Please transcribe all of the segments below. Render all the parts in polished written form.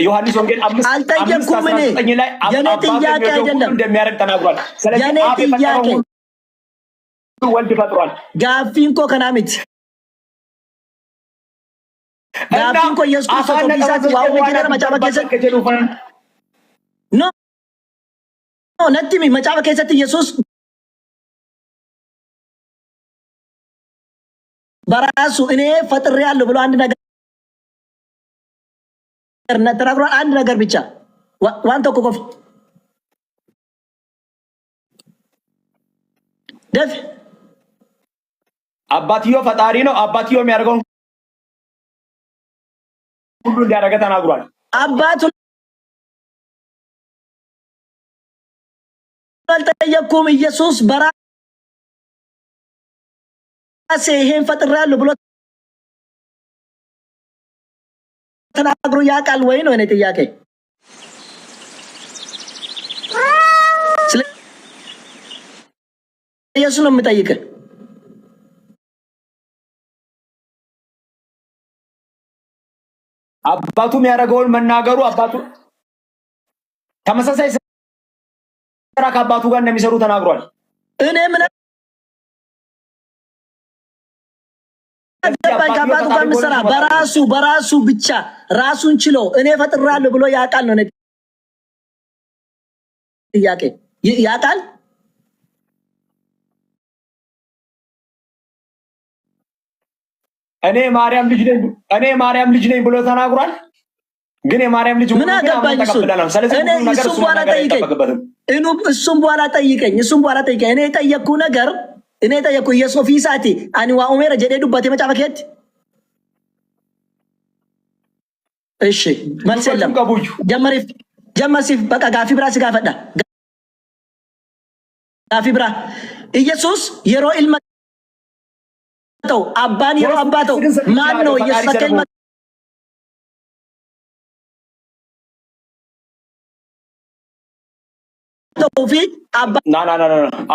ዮሐንስ ወንጌል 5:19 ላይ አባቱ እንደሚያደርግ ተናግሯል። ስለዚህ አብ የፈጠረው ወልድ ፈጥሯል። ጋፊንኮ ከናሚት ጋፊንኮ ኢየሱስ ክርስቶስ ቢሳት ዋው መጀመሪያ መጫወት ከሰጥ ኖ ነጥሚ መጫወት ከሰጥ ኢየሱስ በራሱ እኔ ፈጥሬያለሁ ብሎ አንድ ነገር ተናግሯል። አንድ ነገር ብቻ ዋንቶ ኮኮፍ ደፍ አባትዮ ፈጣሪ ነው። አባትዮ የሚያደርገው ሁሉ እንዲያደርገ ተናግሯል። አባቱ አልጠየኩም። ኢየሱስ በራሴ ይሄን ፈጥሬያለሁ ብሎ ተናግሮ ያውቃል ወይ ነው እኔ ጥያቄ። ኢየሱስ ነው የምጠይቀው። አባቱ የሚያደርገውን መናገሩ አባቱ ተመሳሳይ ስራ ከአባቱ ጋር እንደሚሰሩ ተናግሯል። እኔ ምን ከአባቱ ጋር ምሰራ በራሱ ብቻ ራሱን ችሎ እኔ ፈጥራለሁ ብሎ ያውቃል ነው ጥያቄ። ያውቃል እኔ ማርያም ልጅ ነኝ ብሎ ተናግሯል። ግን የማርያም ልጅ ምን አገባኝ እሱ። እሱም በኋላ ጠይቀኝ። እኔ የጠየቅኩ ነገር የሶፊሳቲ አንዋ ኡሜረ ጀዴ ዱባቴ መጫፈከት እሺ መልስ የለም። ጀመሪፍ በቃ ጋፊ ብራ ስጋ ፈዳ ጋፊ ብራ ኢየሱስ የሮ ኢልመ አባን የሮ አባተው ማን ነው? ኢየሱስ አከል ፊ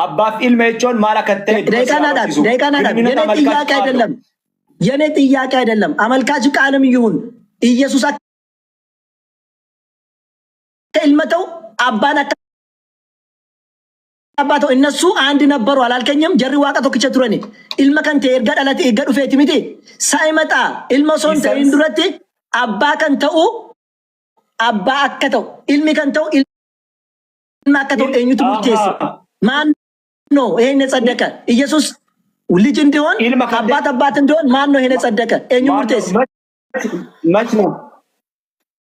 አባት ኢልሜቾን ማላከተ ደይካናዳ የኔ ጥያቄ አይደለም። አመልካች ቃልም ይሁን ኢየሱስ ኢልመተው አባን አባተው እነሱ አንድ ነበሩ አላልከኝም? ጀሪ ዋቀቶ ከቸትሮኒ ኢልመ ከንተ ኤርጋ ዳላቲ ኤርጋ ዱፌቲ ሚቲ ሳይመጣ ኢልመ ሶንተ ኢንዱረቲ አባ ከንተው አባ አከተው ኢልሚ ከንተው ማከተው እኙት ሙርቴስ ማን ነው? ይሄን የጸደቀ ኢየሱስ ልጅ እንዲሆን አባት እንዲሆን ማን ነው? ይሄን የጸደቀ እኙ ሙርቴስ መች ነው